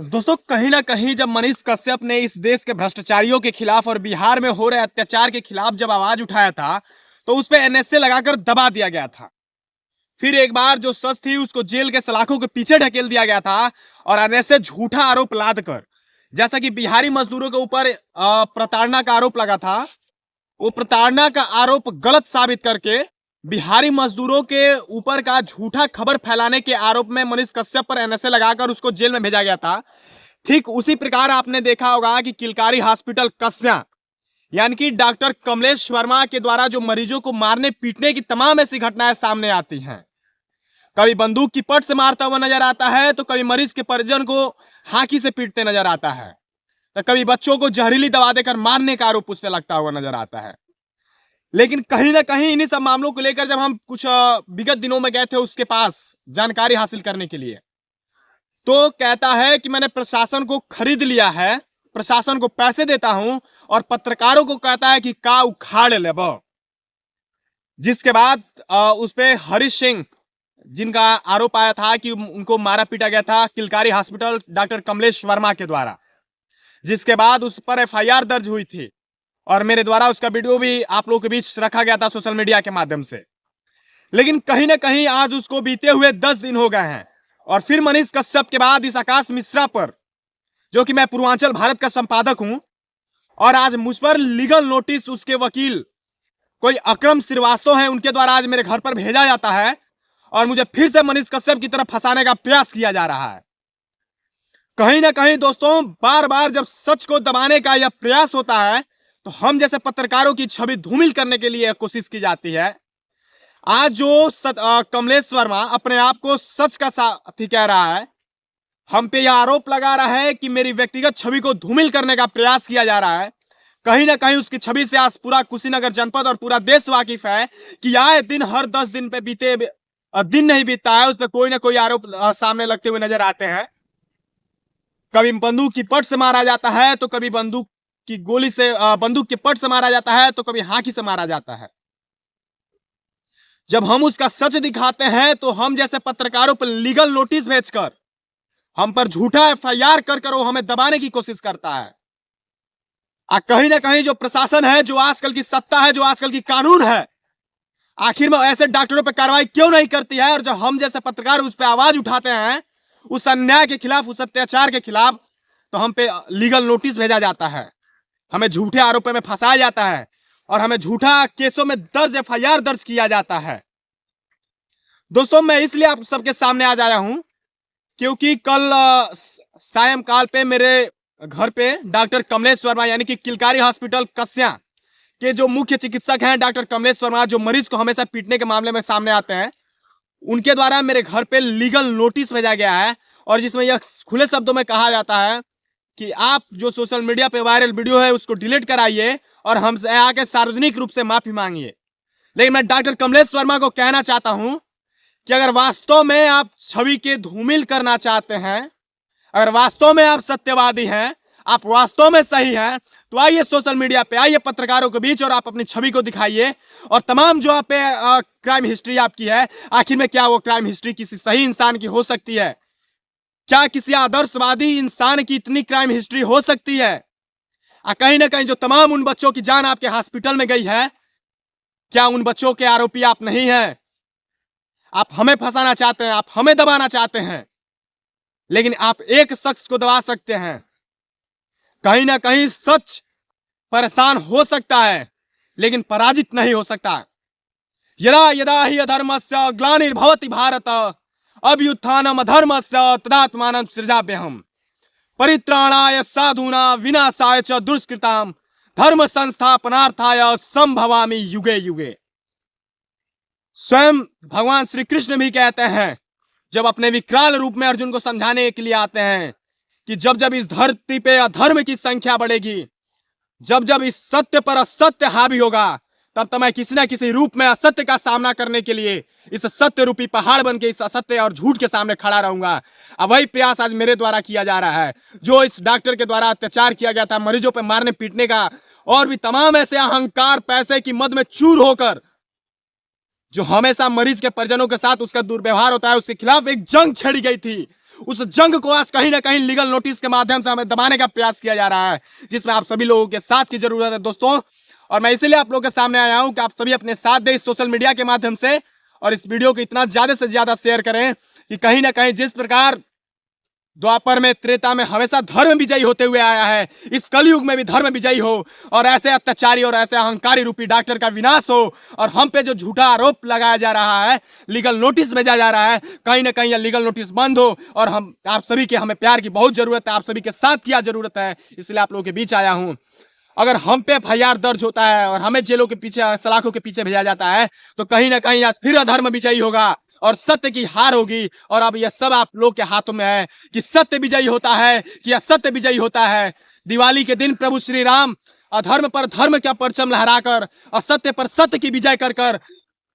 दोस्तों कहीं ना कहीं जब मनीष कश्यप ने इस देश के भ्रष्टाचारियों के खिलाफ और बिहार में हो रहे अत्याचार के खिलाफ जब आवाज उठाया था तो उस पे एनएसए लगाकर दबा दिया गया था। फिर एक बार जो सच थी उसको जेल के सलाखों के पीछे ढकेल दिया गया था और एनएसए झूठा आरोप लाद कर, जैसा कि बिहारी मजदूरों के ऊपर प्रताड़ना का आरोप लगा था, वो प्रताड़ना का आरोप गलत साबित करके बिहारी मजदूरों के ऊपर का झूठा खबर फैलाने के आरोप में मनीष कश्यप पर एनएसए लगाकर उसको जेल में भेजा गया था। ठीक उसी प्रकार आपने देखा होगा कि किलकारी हॉस्पिटल कस्या यानी कि डॉक्टर कमलेश वर्मा के द्वारा जो मरीजों को मारने पीटने की तमाम ऐसी घटनाएं सामने आती हैं। कभी बंदूक की पट से मारता हुआ नजर आता है तो कभी मरीज के परिजन को हाकी से पीटते नजर आता है, तो कभी बच्चों को जहरीली दवा देकर मारने का आरोप उस पर लगता हुआ नजर आता है। लेकिन कहीं ना कहीं इन्हीं सब मामलों को लेकर जब हम कुछ विगत दिनों में गए थे उसके पास जानकारी हासिल करने के लिए, तो कहता है कि मैंने प्रशासन को खरीद लिया है, प्रशासन को पैसे देता हूं और पत्रकारों को कहता है कि का उखाड़ ले। जिसके बाद उस पे हरीश सिंह, जिनका आरोप आया था कि उनको मारा पीटा गया था किलकारी हॉस्पिटल डॉक्टर कमलेश वर्मा के द्वारा, जिसके बाद उस पर एफआईआर दर्ज हुई थी और मेरे द्वारा उसका वीडियो भी आप लोगों के बीच रखा गया था सोशल मीडिया के माध्यम से। लेकिन कहीं ना कहीं आज उसको बीते हुए 10 दिन हो गए हैं और फिर मनीष कश्यप के बाद इस आकाश मिश्रा पर, जो कि मैं पूर्वांचल भारत का संपादक हूं, और आज मुझ पर लीगल नोटिस उसके वकील कोई अक्रम श्रीवास्तव है उनके द्वारा आज मेरे घर पर भेजा जाता है और मुझे फिर से मनीष कश्यप की तरफ फंसाने का प्रयास किया जा रहा है। कहीं ना कहीं दोस्तों बार बार जब सच को दबाने का यह प्रयास होता है तो हम जैसे पत्रकारों की छवि धूमिल करने के लिए कोशिश की जाती है। आज जो कमलेश वर्मा अपने आप को सच का साथी कह रहा है, हम पे यह आरोप लगा रहा है कि मेरी व्यक्तिगत छवि को धूमिल करने का प्रयास किया जा रहा है। कहीं ना कहीं उसकी छवि से आज पूरा कुशीनगर जनपद और पूरा देश वाकिफ है कि आए दिन हर 10 दिन पे बीते दिन नहीं बीतता है उस पर कोई ना कोई आरोप सामने लगते हुए नजर आते हैं। कभी बंदूक की पट से मारा जाता है तो कभी बंदूक की गोली से बंदूक के पट से मारा जाता है तो कभी हाथी से मारा जाता है। जब हम उसका सच दिखाते हैं तो हम जैसे पत्रकारों पर लीगल नोटिस भेजकर हम पर झूठा एफआईआर कर वो हमें दबाने की कोशिश करता है। कहीं ना कहीं जो प्रशासन है, जो आजकल की सत्ता है, जो आजकल की कानून है, आखिर में ऐसे डॉक्टरों पर कार्रवाई क्यों नहीं करती है? और जब हम जैसे पत्रकार उस पर आवाज उठाते हैं उस अन्याय के खिलाफ, उस अत्याचार के खिलाफ, तो हम पे लीगल नोटिस भेजा जाता है, हमें झूठे आरोपों में फंसाया जाता है और हमें झूठा केसों में दर्ज एफआईआर दर्ज किया जाता है। दोस्तों मैं इसलिए आप सबके सामने आज आया हूं क्योंकि कल सायंकाल पे मेरे घर पे डॉक्टर कमलेश वर्मा यानी कि किलकारी हॉस्पिटल कस्या के जो मुख्य चिकित्सक हैं डॉक्टर कमलेश वर्मा, जो मरीज को हमेशा पीटने के मामले में सामने आते हैं, उनके द्वारा मेरे घर पे लीगल नोटिस भेजा गया है और जिसमें यह खुले शब्दों में कहा जाता है कि आप जो सोशल मीडिया पे वायरल वीडियो है उसको डिलीट कराइए और हमसे आके सार्वजनिक रूप से माफी मांगिए। लेकिन मैं डॉक्टर कमलेश वर्मा को कहना चाहता हूं कि अगर वास्तव में आप छवि के धूमिल करना चाहते हैं, अगर वास्तव में आप सत्यवादी हैं, आप वास्तव में सही हैं, तो आइए सोशल मीडिया पे, आइए पत्रकारों के बीच और आप अपनी छवि को दिखाइए और तमाम जो आप पे क्राइम हिस्ट्री आपकी है, आखिर में क्या वो क्राइम हिस्ट्री किसी सही इंसान की हो सकती है? क्या किसी आदर्शवादी इंसान की इतनी क्राइम हिस्ट्री हो सकती है? कहीं ना कहीं जो तमाम उन बच्चों की जान आपके हॉस्पिटल में गई है, क्या उन बच्चों के आरोपी आप नहीं हैं? आप हमें फंसाना चाहते हैं, आप हमें दबाना चाहते हैं, लेकिन आप एक शख्स को दबा सकते हैं। कहीं ना कहीं सच परेशान हो सकता है लेकिन पराजित नहीं हो सकता। यदा यदा हि अधर्मस्य ग्लानिर्भवति भारत अभ्युत्थानम् अधर्मस्य तदात्मानं सृजाम्यहम् परित्राणाय साधूनां विनाशाय च दुष्कृतां धर्म संस्थापनार्थाय संभवामि युगे युगे। स्वयं भगवान श्री कृष्ण भी कहते हैं, जब अपने विकराल रूप में अर्जुन को समझाने के लिए आते हैं कि जब जब इस धरती पे अधर्म की संख्या बढ़ेगी, जब जब इस सत्य पर असत्य हावी होगा, तब तो मैं किसी ना किसी रूप में असत्य का सामना करने के लिए इस सत्य रूपी पहाड़ बन के इस असत्य और झूठ के सामने खड़ा रहूंगा। अब वही प्रयास आज मेरे द्वारा किया जा रहा है। जो इस डॉक्टर के द्वारा अत्याचार किया गया था, मरीजों पर मारने पीटने का, और भी तमाम ऐसे अहंकार पैसे की मद में चूर होकर जो हमेशा मरीज के परिजनों के साथ उसका दुर्व्यवहार होता है, उसके खिलाफ एक जंग छेड़ी गई थी, उस जंग को आज कहीं ना कहीं लीगल नोटिस के माध्यम से हमें दबाने का प्रयास किया जा रहा है, जिसमें आप सभी लोगों के साथ की जरूरत है दोस्तों। और मैं इसीलिए आप लोगों के सामने आया हूं कि आप सभी अपने साथ दें इस सोशल मीडिया के माध्यम से, और इस वीडियो को इतना ज्यादा से ज्यादा शेयर करें कि कहीं ना कहीं जिस प्रकार द्वापर में, त्रेता में हमेशा धर्म विजयी होते हुए आया है, इस कलयुग में भी धर्म विजयी हो और ऐसे अत्याचारी और ऐसे अहंकारी रूपी डॉक्टर का विनाश हो। और हम पे जो झूठा आरोप लगाया जा रहा है, लीगल नोटिस भेजा जा रहा है, कहीं ना कहीं यह लीगल नोटिस बंद हो। और हम आप सभी के, हमें प्यार की बहुत जरूरत है, आप सभी के साथ क्या जरूरत है, इसलिए आप लोगों के बीच आया हूं। अगर हम पे FIR दर्ज होता है और हमें जेलों के पीछे, सलाखों के पीछे भेजा जाता है, तो कहीं ना कहीं आज फिर अधर्म विजयी होगा और सत्य की हार होगी। और अब यह सब आप लोग के हाथों में है कि सत्य विजयी होता है कि असत्य विजयी होता है। दिवाली के दिन प्रभु श्री राम अधर्म पर धर्म का परचम लहराकर, असत्य पर सत्य की विजय कर कर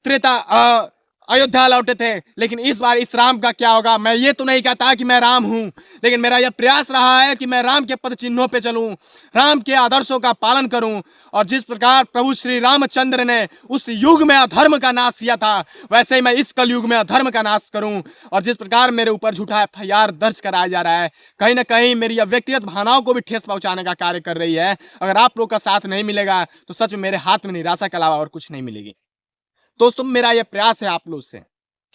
त्रेता अयोध्या लौटे थे। लेकिन इस बार इस राम का क्या होगा? मैं ये तो नहीं कहता कि मैं राम हूं, लेकिन मेरा यह प्रयास रहा है कि मैं राम के पद चिन्हों पे चलूं, राम के आदर्शों का पालन करूं। और जिस प्रकार प्रभु श्री रामचंद्र ने उस युग में अधर्म का नाश किया था, वैसे ही मैं इस कलयुग में अधर्म का नाश करूं। और जिस प्रकार मेरे ऊपर झूठा FIR दर्ज कराया जा रहा है, कहीं ना कहीं मेरी व्यक्तिगत भावनाओं को भी ठेस पहुंचाने का कार्य कर रही है। अगर आप लोग का साथ नहीं मिलेगा तो सच में मेरे हाथ में निराशा के अलावा और कुछ नहीं मिलेगी। दोस्तों, मेरा यह प्रयास है आप लोग से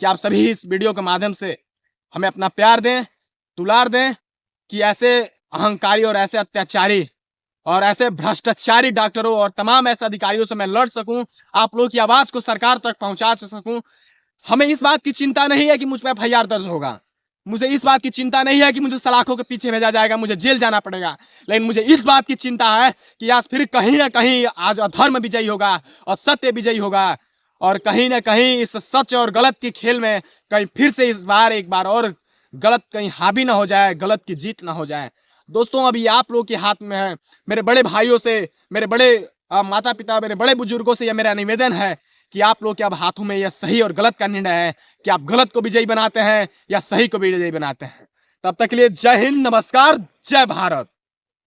कि आप सभी इस वीडियो के माध्यम से हमें अपना प्यार दें, दुलार दें, कि ऐसे अहंकारी और ऐसे अत्याचारी और ऐसे भ्रष्टाचारी डॉक्टरों और तमाम ऐसे अधिकारियों से मैं लड़ सकूं, आप लोगों की आवाज को सरकार तक पहुंचा सकूं। हमें इस बात की चिंता नहीं है कि मुझ पर FIR दर्ज होगा, मुझे इस बात की चिंता नहीं है कि मुझे सलाखों के पीछे भेजा जाएगा, मुझे जेल जाना पड़ेगा। लेकिन मुझे इस बात की चिंता है कि आज फिर कहीं ना कहीं आज अधर्म विजयी होगा और सत्य विजयी होगा। और कहीं ना कहीं इस सच और गलत के खेल में कहीं फिर से इस बार एक बार और गलत कहीं हावी ना हो जाए, गलत की जीत ना हो जाए। दोस्तों, अभी आप लोगों के हाथ में है। मेरे बड़े भाइयों से, मेरे बड़े माता पिता, मेरे बड़े बुजुर्गों से यह मेरा निवेदन है कि आप लोग के अब हाथों में यह सही और गलत का निर्णय है कि आप गलत को विजयी बनाते हैं या सही को विजयी बनाते हैं। तब तक के लिए जय हिंद, नमस्कार, जय भारत।